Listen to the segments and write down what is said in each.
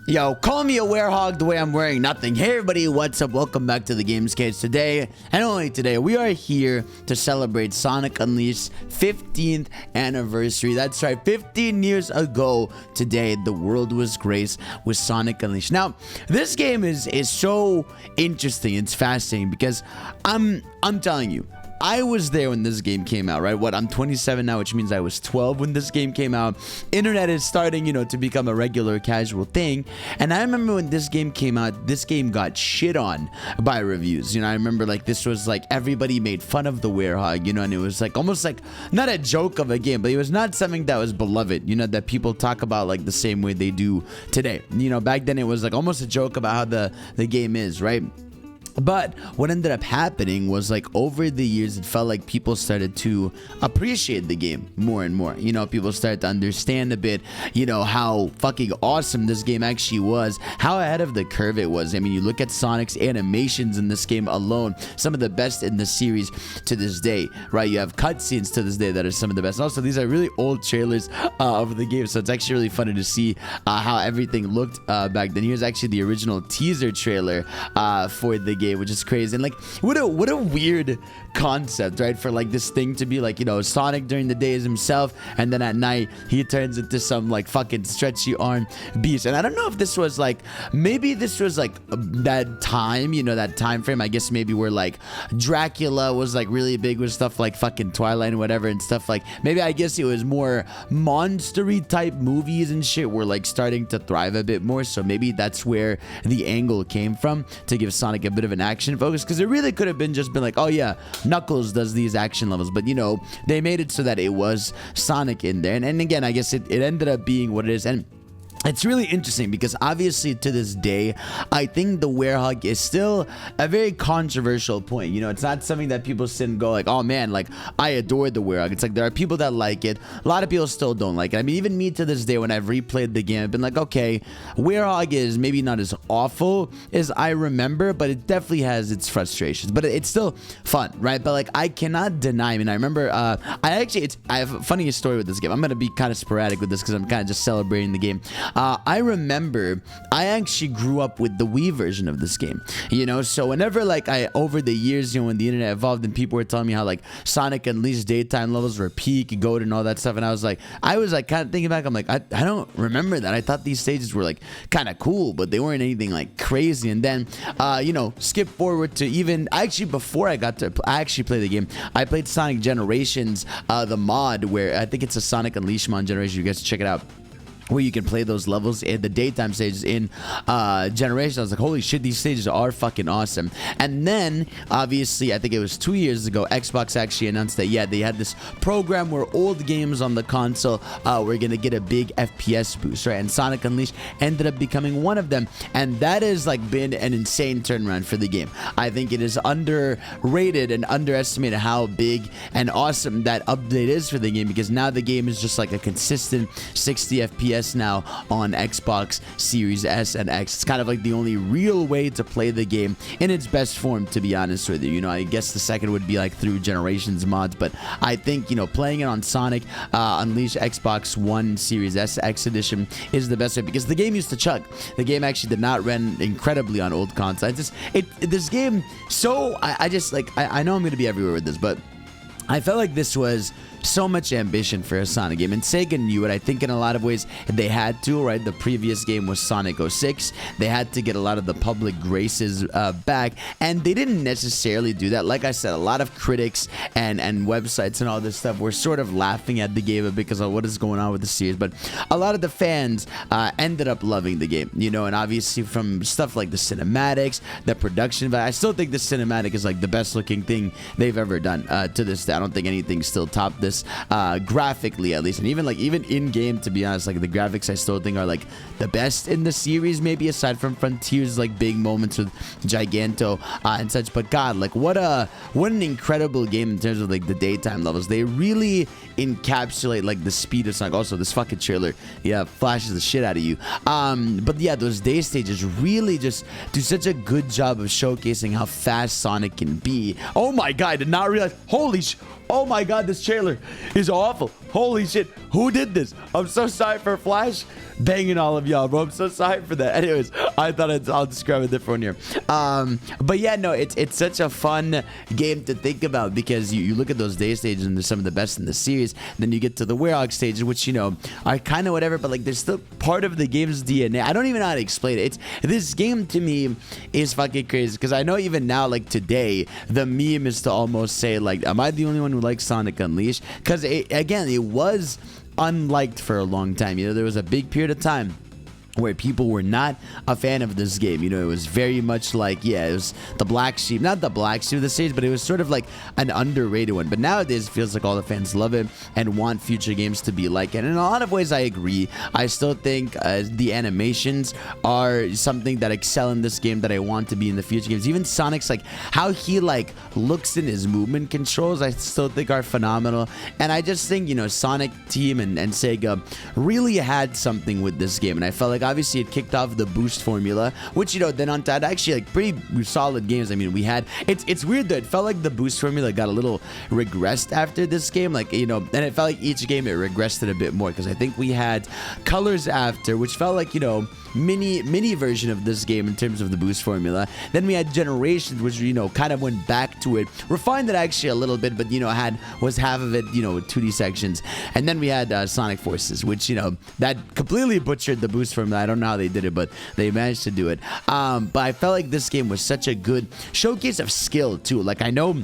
Yo, call me a werehog the way I'm wearing nothing. Hey everybody, what's up? Welcome back to the Games Cage. Today, and only today, we are here to celebrate Sonic Unleashed 15th anniversary. That's right, 15 years ago today, the world was graced with Sonic Unleashed. Now, this game is so interesting. It's fascinating because I'm telling you, I was there when this game came out, right? I'm 27 now, which means I was 12 when this game came out. Internet is starting, to become a regular casual thing. And I remember when this game came out, this game got shit on by reviews. I remember this was everybody made fun of the werehog, and it was almost not a joke of a game, but it was not something that was beloved, that people talk about the same way they do today. Back then it was almost a joke about how the game is, right? But what ended up happening was over the years, it felt like people started to appreciate the game more and more. People started to understand a bit, how fucking awesome this game actually was, how ahead of the curve it was. I mean, you look at Sonic's animations in this game alone, some of the best in the series to this day, right? You have cutscenes to this day that are some of the best. And also, these are really old trailers of the game, so it's actually really funny to see how everything looked back then. Here's actually the original teaser trailer for the game, which is crazy. And what a weird concept, right? For this thing to be Sonic during the day is himself, and then at night he turns into some fucking stretchy arm beast. And I don't know if this was maybe this was that time, that time frame, I guess, maybe where Dracula was really big with stuff fucking Twilight and whatever and stuff. Maybe I guess it was more monstery type movies and shit were starting to thrive a bit more, so maybe that's where the angle came from, to give Sonic a bit of an action focus, because it really could have been oh yeah, Knuckles does these action levels, but they made it so that it was Sonic in there, and again, I guess it ended up being what it is. And it's really interesting because obviously to this day, I think the werehog is still a very controversial point. It's not something that people sit and go oh man, I adore the werehog. It's there are people that like it. A lot of people still don't like it. I mean, even me to this day, when I've replayed the game, I've been okay, werehog is maybe not as awful as I remember, but it definitely has its frustrations. But it's still fun, right? But I cannot deny. I mean, I remember I have a funny story with this game. I'm gonna be kind of sporadic with this because I'm kind of just celebrating the game. I remember I actually grew up with the Wii version of this game, so whenever over the years, when the internet evolved and people were telling me how Sonic Unleashed daytime levels were peak, goat, and all that stuff, and I was kind of thinking back, I'm I don't remember that. I thought these stages were kind of cool, but they weren't anything crazy. And then skip forward to even actually before I actually play the game, I played Sonic Generations, the mod, where I think it's a Sonic Unleashed mod generation. You guys check it out, where you can play those levels in the daytime stages in Generation. I was holy shit, these stages are fucking awesome. And then obviously, I think it was 2 years ago, Xbox actually announced that they had this program where old games on the console were gonna get a big FPS boost, right? And Sonic Unleashed ended up becoming one of them, and that has been an insane turnaround for the game. I think it is underrated and underestimated how big and awesome that update is for the game, because now the game is just a consistent 60 FPS now on Xbox Series S and X. It's kind of the only real way to play the game in its best form, to be honest with you. I guess the second would be through Generations mods, but I think playing it on Sonic Unleashed Xbox One Series S X edition is the best way, because the game used to chug. The game actually did not run incredibly on old consoles. This game, so I know I'm gonna be everywhere with this, but I felt this was so much ambition for a Sonic game, and Sega knew it. I think in a lot of ways they had to, right? The previous game was Sonic 06. They had to get a lot of the public graces back, and they didn't necessarily do that. Like I said, a lot of critics and websites and all this stuff were sort of laughing at the game because of what is going on with the series, but a lot of the fans ended up loving the game, and obviously from stuff like the cinematics, the production value. I still think the cinematic is the best looking thing they've ever done to this day. I don't think anything still topped this graphically, at least, and even in game, to be honest, the graphics I still think are the best in the series, maybe aside from Frontier's big moments with Giganto and such. But god, what an incredible game in terms of the daytime levels. They really encapsulate the speed of Sonic. Also, this fucking trailer flashes the shit out of you, but yeah, those day stages really just do such a good job of showcasing how fast Sonic can be. Oh my god, I did not realize, Oh my god, this trailer is awful. Holy shit. Who did this? I'm so sorry for Flash banging all of y'all, bro. I'm so sorry for that. Anyways, I thought I'll describe a different one here. But yeah, no, it's such a fun game to think about because you look at those day stages and they're some of the best in the series. Then you get to the Werehog stages, which, you know, are kind of whatever, but like they're still part of the game's DNA. I don't even know how to explain it. This game to me is fucking crazy because I know even now, like today, the meme is to almost say like, am I the only one who likes Sonic Unleashed? Because again, it was unliked for a long time. You know, there was a big period of time where people were not a fan of this game. You know, it was very much like, yeah, it was the black sheep, not the black sheep of the stage, but it was sort of like an underrated one. But nowadays, it feels like all the fans love it and want future games to be like it. And in a lot of ways, I agree. I still think the animations are something that excel in this game that I want to be in the future games. Even Sonic's, like, how he, like, looks in his movement controls, I still think are phenomenal. And I just think, you know, Sonic Team and Sega really had something with this game. And I felt like obviously it kicked off the boost formula, which, you know, then on that actually like pretty solid games. I mean, we had it's weird though, it felt like the boost formula got a little regressed after this game, like, you know, and it felt like each game it regressed it a bit more because I think we had Colors after, which felt like, you know, mini version of this game in terms of the boost formula. Then we had Generations, which, you know, kind of went back to it, refined it actually a little bit, but, you know, was half of it, you know, 2D sections. And then we had Sonic Forces, which, you know, that completely butchered the boost formula. I don't know how they did it, but they managed to do it. But I felt like this game was such a good showcase of skill too. Like, I know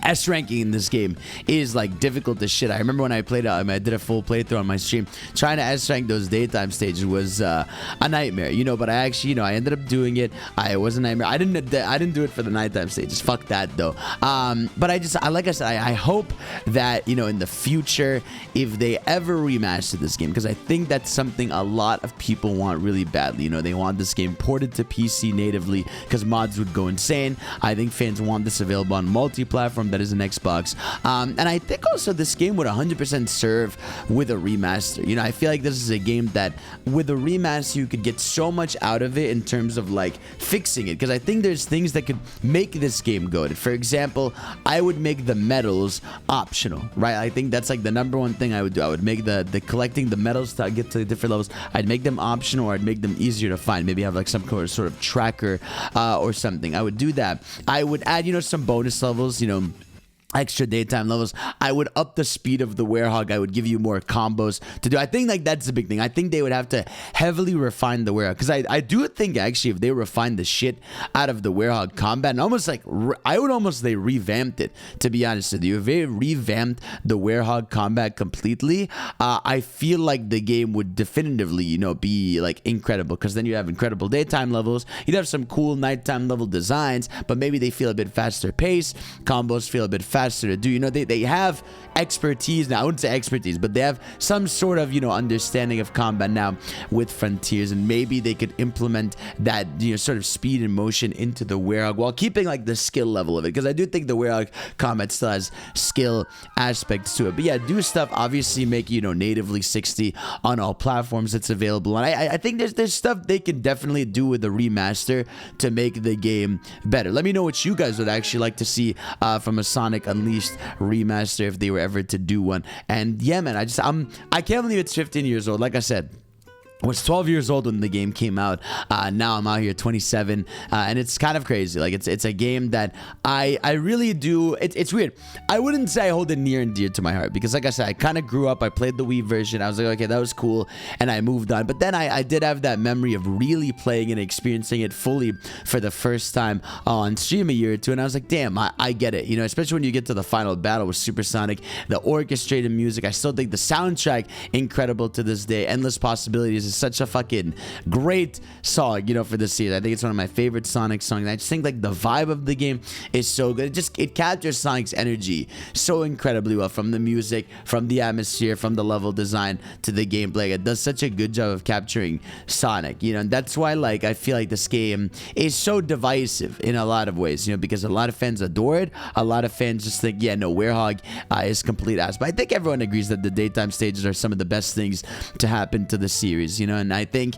S ranking in this game is like difficult as shit. I remember when I played I did a full playthrough on my stream. Trying to S rank those daytime stages was a nightmare, you know. But I actually, you know, I ended up doing it. It was a nightmare. I didn't do it for the nighttime stages. Fuck that though. But like I said, I hope that, you know, in the future, if they ever remaster this game, because I think that's something a lot of people want really badly. You know, they want this game ported to PC natively because mods would go insane. I think fans want this available on multi-platform. That is an Xbox, and I think also this game would 100% serve with a remaster. You know, I feel like this is a game that with a remaster you could get so much out of it in terms of like fixing it, because I think there's things that could make this game good. For example, I would make the medals optional, right? I think that's like the number one thing I would do. I would make the collecting the medals to get to the different levels, I'd make them optional, or I'd make them easier to find. Maybe have like some sort of tracker or something. I would do that. I would add, you know, some bonus levels, you know, extra daytime levels. I would up the speed of the Werehog. I would give you more combos to do. I think like that's the big thing. I think they would have to heavily refine the Werehog, because I do think actually if they refine the shit out of the Werehog combat and almost like I would almost say revamped it, to be honest with you. If they revamped the Werehog combat completely, I feel like the game would definitively, you know, be like incredible, because then you have incredible daytime levels, you'd have some cool nighttime level designs, but maybe they feel a bit faster paced, combos feel a bit faster to do. You know, they have expertise now. I wouldn't say expertise, but they have some sort of, you know, understanding of combat now with Frontiers, and maybe they could implement that, you know, sort of speed and motion into the Werehog while keeping like the skill level of it, because I do think the Werehog combat still has skill aspects to it. But yeah, do stuff, obviously make, you know, natively 60 on all platforms that's available, and I think there's stuff they can definitely do with the remaster to make the game better. Let me know what you guys would actually like to see from a Sonic Unleashed remaster if they were ever to do one. And yeah, man, I can't believe it's 15 years old. Like I said, I was 12 years old when the game came out. Now I'm out here 27, and it's kind of crazy. Like it's a game that I really do. It's weird. I wouldn't say I hold it near and dear to my heart, because like I said, I kind of grew up. I played the Wii version. I was like, okay, that was cool, and I moved on. But then I did have that memory of really playing and experiencing it fully for the first time on stream a year or two, and I was like, damn, I get it. You know, especially when you get to the final battle with Supersonic, the orchestrated music. I still think the soundtrack incredible to this day. Endless Possibilities is such a fucking great song, you know, for this series. I think it's one of my favorite Sonic songs. I just think like the vibe of the game is so good. It captures Sonic's energy so incredibly well, from the music, from the atmosphere, from the level design to the gameplay. It does such a good job of capturing Sonic, you know, and that's why like I feel like this game is so divisive in a lot of ways, you know, because a lot of fans adore it, a lot of fans just think, yeah, no, Werehog is complete ass. But I think everyone agrees that the daytime stages are some of the best things to happen to the series. stages, you know. And I think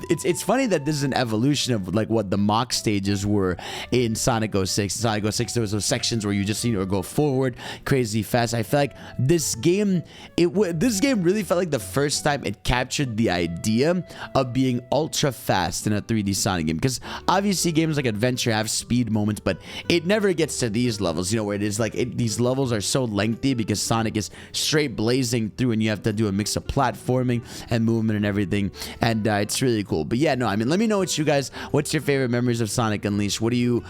it's funny that this is an evolution of like what the mock stages were in Sonic 06. In Sonic 06, there was those sections where you just go forward crazy fast. I feel like this game really felt like the first time it captured the idea of being ultra fast in a 3D Sonic game, because obviously games like Adventure have speed moments, but it never gets to these levels, you know, where it is like these levels are so lengthy because Sonic is straight blazing through and you have to do a mix of platforming and movement and everything, and it's really cool. But yeah, no, I mean, let me know what's your favorite memories of Sonic Unleashed. What do you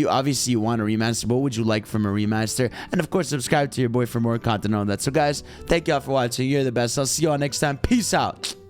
obviously you want a remaster, but what would you like from a remaster? And of course, subscribe to your boy for more content on that. So guys, thank y'all for watching. You're the best. I'll see y'all next time. Peace out.